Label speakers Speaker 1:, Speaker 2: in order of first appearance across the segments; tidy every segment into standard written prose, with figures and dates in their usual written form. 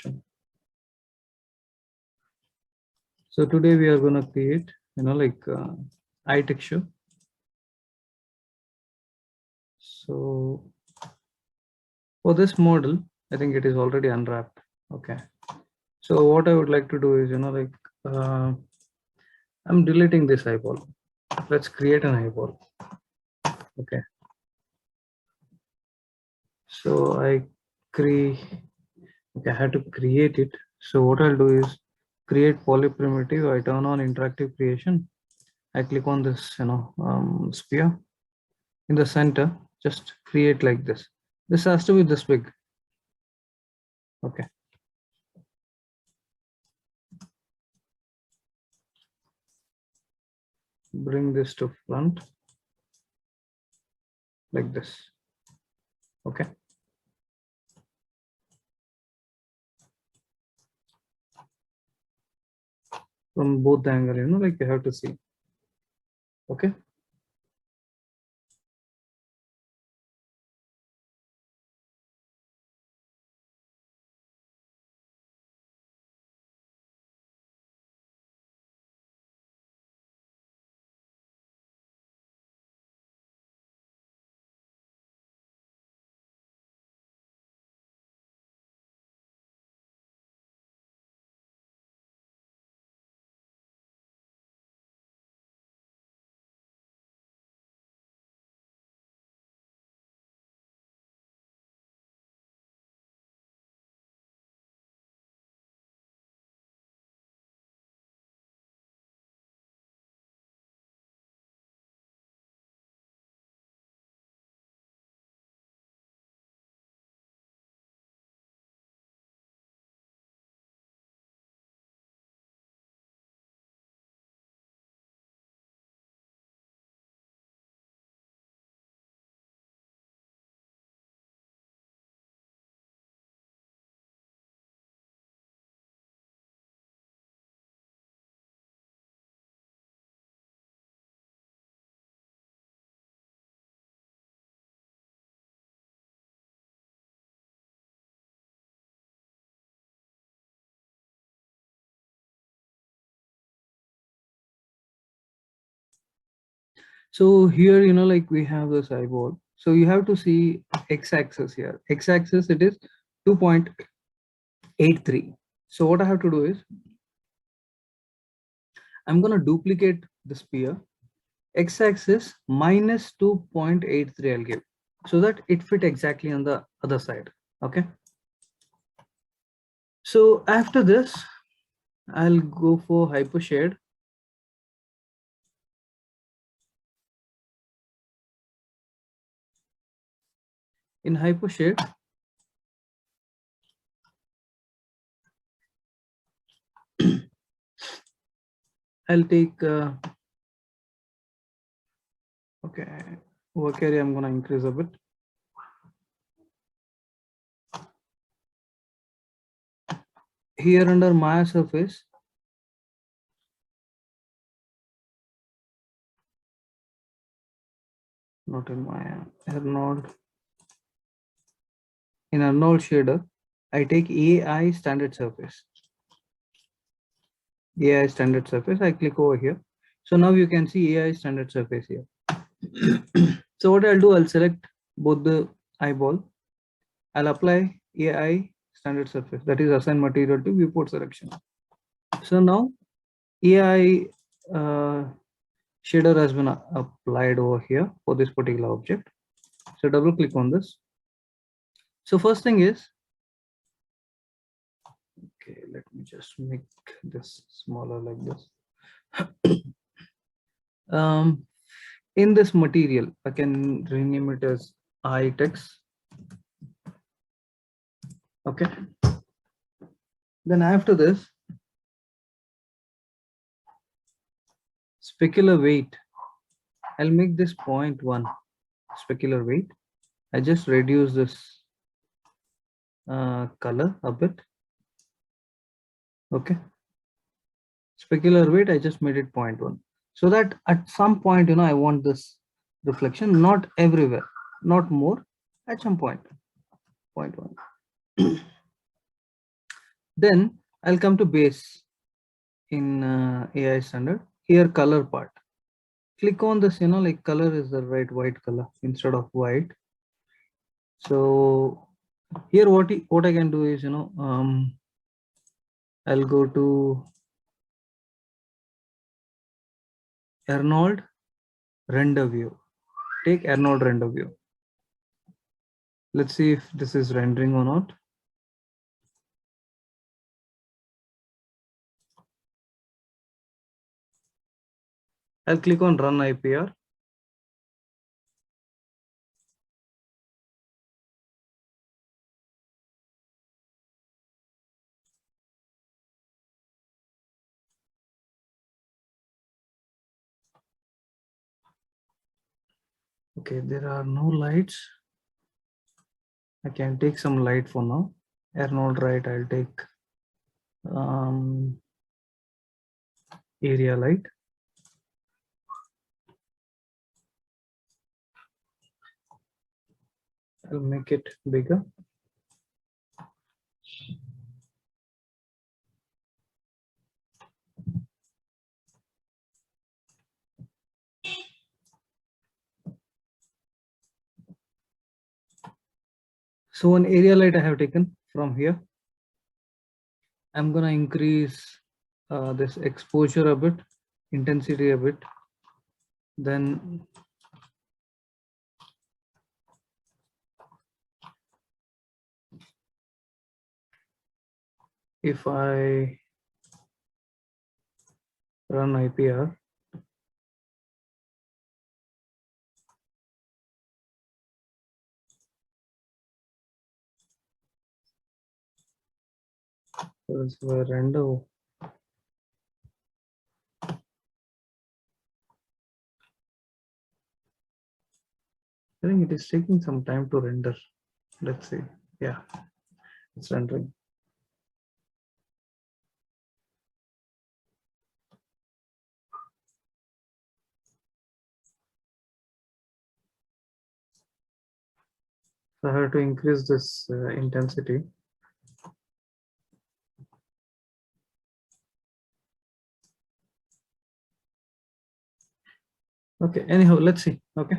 Speaker 1: option. So today we are going to create, eye texture. So for this model, I think it is already unwrapped. Okay. So what I would like to do is, I'm deleting this eyeball. Let's create an eyeball. Okay. So I had to create it. So what I'll do is create polyprimitive. I turn on interactive creation. I click on this, sphere in the center. Just create like this. This has to be this big. Okay. Bring this to front like this. Okay. From both the angle, you have to see. Okay. So here, we have this eyeball. So you have to see x-axis here. X-axis, it is 2.83. So what I have to do is I'm going to duplicate the sphere. X-axis minus 2.83 I'll give, so that it fit exactly on the other side. Okay. So after this, I'll go for hypershade. In hypershade, I'll take okay, work area I'm going to increase a bit. Here under Maya surface, not in Maya, Arnold. In Arnold shader, I take AI standard surface. AI standard surface, I click over here. So now you can see AI standard surface here. So what I'll do, I'll select both the eyeball. I'll apply AI standard surface, that is assign material to viewport selection. So now AI shader has been applied over here for this particular object. So double click on this. So first thing is, okay, let me just make this smaller like this. In this material, I can rename it as eye text. Okay. Then after this, specular weight, I'll make this 0.1 specular weight. I just reduce this color a bit. Okay. Specular weight, I just made it 0.1. So that at some point, I want this reflection, not everywhere, not more, at some point, 0.1. Then I'll come to base in AI standard. Here color part, click on this, like color is the right white color instead of white. So here what I can do is, I'll go to Arnold render view. Take Arnold render view. Let's see if this is rendering or not. I'll click on run IPR. Okay, there are no lights. I can take some light for now. Arnold right, I'll take area light. I'll make it bigger. So one area light I have taken from here. I'm gonna increase this exposure a bit, intensity a bit. Then if I run IPR, that's where render. I think it is taking some time to render. Let's see. Yeah, it's rendering. So I have to increase this intensity. Okay, anyhow, let's see. Okay,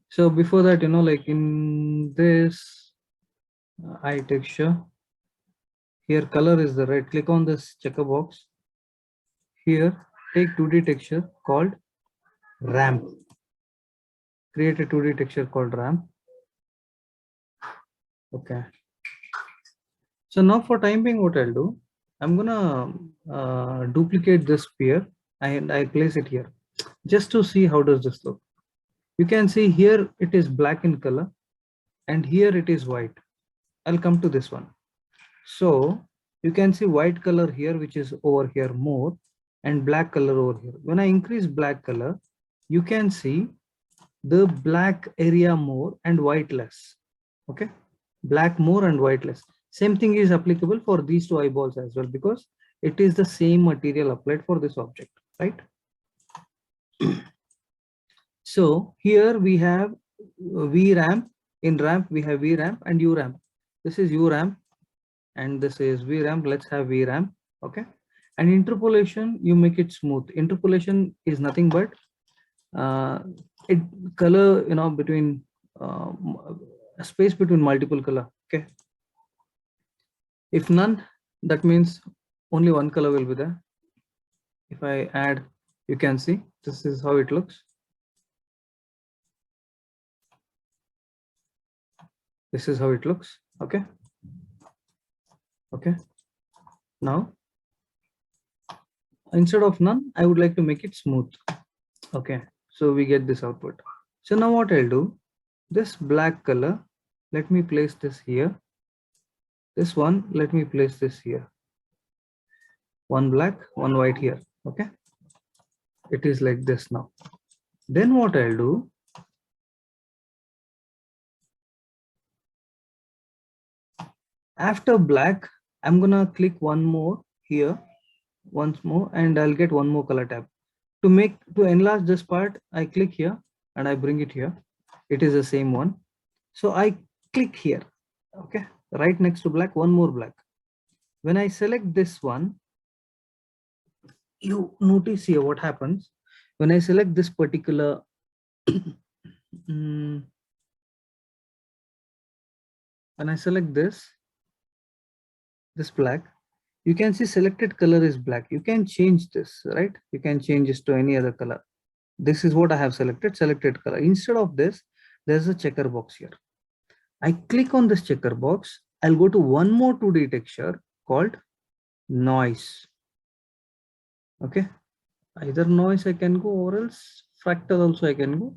Speaker 1: so before that, like in this eye texture, here color is the red. Click on this checker box. Here, take 2D texture called ramp. Create a 2D texture called ramp. Okay. So now for time being, what I'll do, I'm gonna duplicate this sphere and I place it here just to see how does this look. You can see here it is black in color and here it is white. I'll come to this one. So you can see white color here, which is over here more, and black color over here. When I increase black color, you can see the black area more and white less. Okay, black more and white less. Same thing is applicable for these two eyeballs as well, because it is the same material applied for this object, right? So here we have VRAMP. In ramp we have VRAMP and URAMP. This is URAMP and this is VRAMP. Let's have VRAMP. Okay, and interpolation, you make it smooth. Interpolation is nothing but it color, between space between multiple color. Okay, if none, that means only one color will be there. If I add, you can see this is how it looks. This is how it looks. Okay, okay, now instead of none, I would like to make it smooth. Okay, so we get this output. So now what I'll do, this black color, let me place this here. This one, let me place this here. One black, one white here. Okay, it is like this now. Then what I'll do, after black, I'm gonna click one more here, once more, and I'll get one more color tab. To enlarge this part, I click here and I bring it here. It is the same one. So I click here. Okay, right next to black, one more black. When I select this one, you notice here what happens. When I select this particular when I select this black, you can see selected color is black. You can change this, right? You can change this to any other color. This is what I have selected color. Instead of this, there's a checker box here. I click on this checker box. I'll go to one more 2D texture called noise. Okay, either noise I can go, or else fractal also I can go.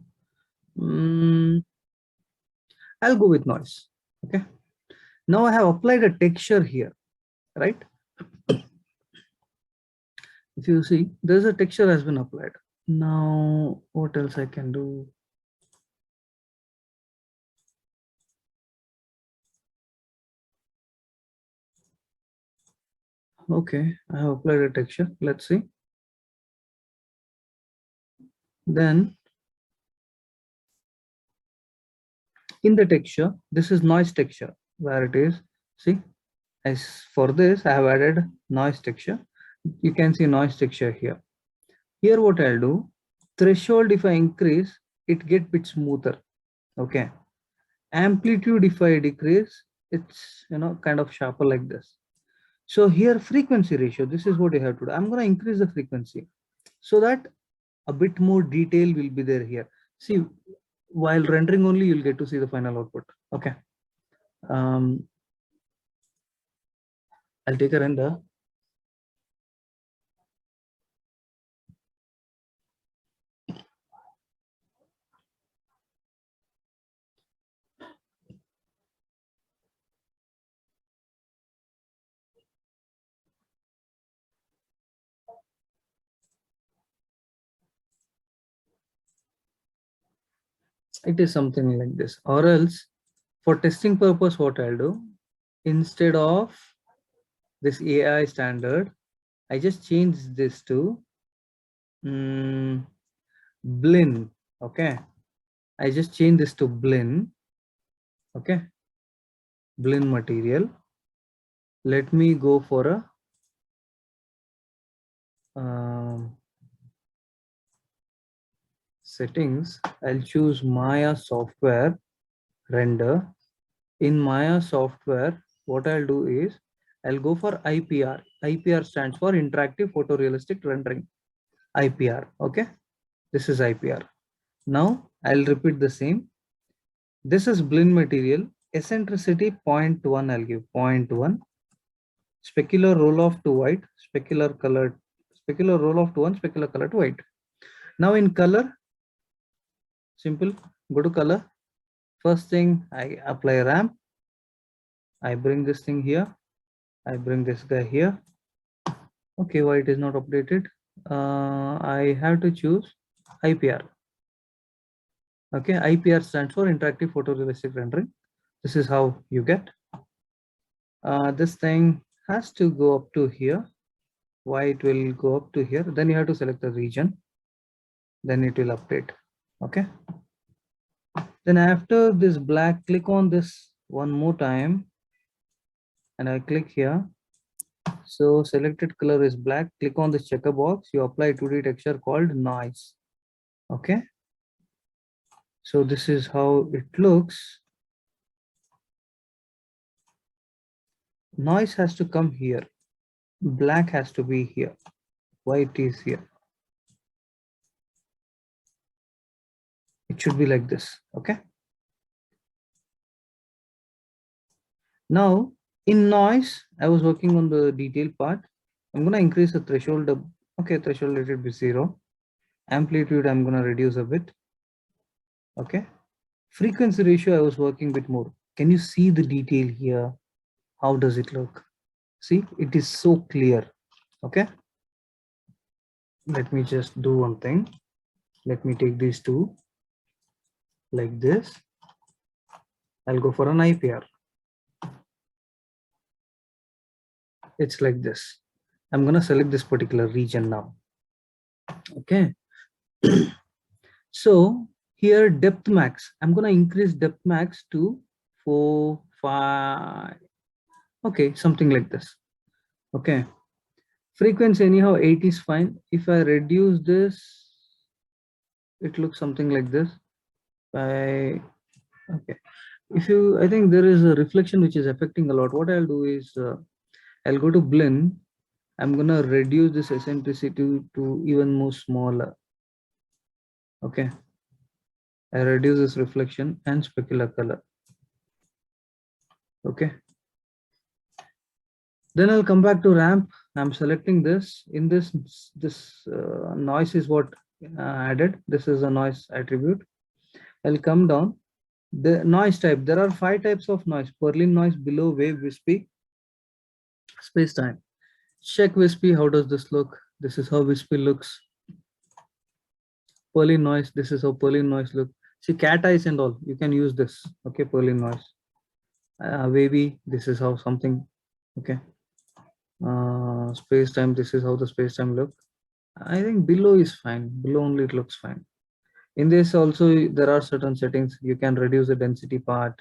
Speaker 1: I'll go with noise. Okay, now I have applied a texture here, right? If you see, there's a texture has been applied. Now what else I can do? Okay, I have applied a texture. Let's see. Then in the texture, this is noise texture, where it is. See, as for this, I have added noise texture. You can see noise texture here. Here what I'll do, threshold if I increase, it get bit smoother. Okay. Amplitude if I decrease, it's kind of sharper like this. So here frequency ratio, this is what you have to do. I'm going to increase the frequency so that a bit more detail will be there here. See, while rendering only, you'll get to see the final output. Okay. I'll take a render. It is something like this, or else for testing purpose, what I'll do, instead of this AI standard, I just change this to Blinn. Okay, I just change this to Blinn. Okay, Blinn material. Let me go for a settings. I'll choose Maya software render. In Maya software, what I'll do is I'll go for IPR. IPR stands for interactive photorealistic rendering. IPR. Okay, this is IPR. Now I'll repeat the same. This is Blinn material. Eccentricity 0.1. I'll give 0.1. Specular roll off to white. Specular roll off to 1. Specular color to white. Now in color, simple. Go to color. First thing, I apply ramp. I bring this thing here. I bring this guy here. Okay, why it is not updated? I have to choose IPR. Okay, IPR stands for interactive photorealistic rendering. This is how you get. This thing has to go up to here. Why it will go up to here? Then you have to select the region. Then it will update. Okay. Then after this black, click on this one more time. And I click here. So selected color is black. Click on this checker box. You apply 2D texture called noise. Okay. So this is how it looks. Noise has to come here. Black has to be here. White is here. It should be like this. Okay. Now in noise, I was working on the detail part. I'm going to increase the threshold. Okay, threshold let it be 0. Amplitude I'm going to reduce a bit. Okay. Frequency ratio I was working a bit more. Can you see the detail here? How does it look? See, it is so clear. Okay. Let me just do one thing. Let me take these two like this. I'll go for an IPR. It's like this. I'm going to select this particular region now. Okay. So here depth max, I'm going to increase depth max to 4, 5. Okay, something like this. Okay. Frequency anyhow 8 is fine. If I reduce this, it looks something like this. Okay. If you, I think there is a reflection which is affecting a lot. What I'll do is I'll go to blend. I'm gonna reduce this eccentricity to even more smaller. Okay. I reduce this reflection and specular color. Okay. Then I'll come back to ramp. I'm selecting this. In this noise is what added. This is a noise attribute. I'll come down. The noise type. There are 5 types of noise. Perlin noise, below, wave, wispy, space time. Check wispy. How does this look? This is how wispy looks. Perlin noise. This is how Perlin noise look. See cat eyes and all. You can use this. Okay, Perlin noise. Wavy. This is how something. Okay. Space time. This is how the space time look. I think below is fine. Below only it looks fine. In this also there are certain settings. You can reduce the density part,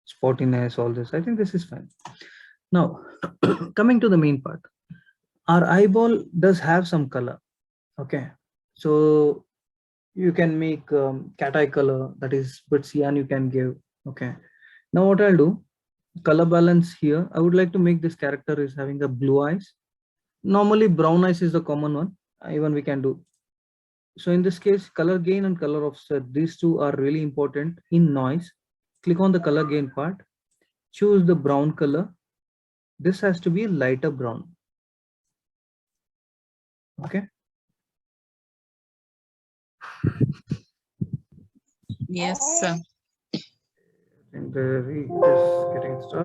Speaker 1: spottiness, all this. I think this is fine. Now, coming to the main part, our eyeball does have some color. Okay, so you can make cat eye color, that is but cyan you can give. Okay, now what I'll do, color balance here. I would like to make this character is having a blue eyes. Normally brown eyes is the common one. Even we can do. So in this case, color gain and color offset, these two are really important in noise. Click on the color gain part, choose the brown color. This has to be lighter brown. Okay.
Speaker 2: Yes, sir.
Speaker 1: And it is getting started.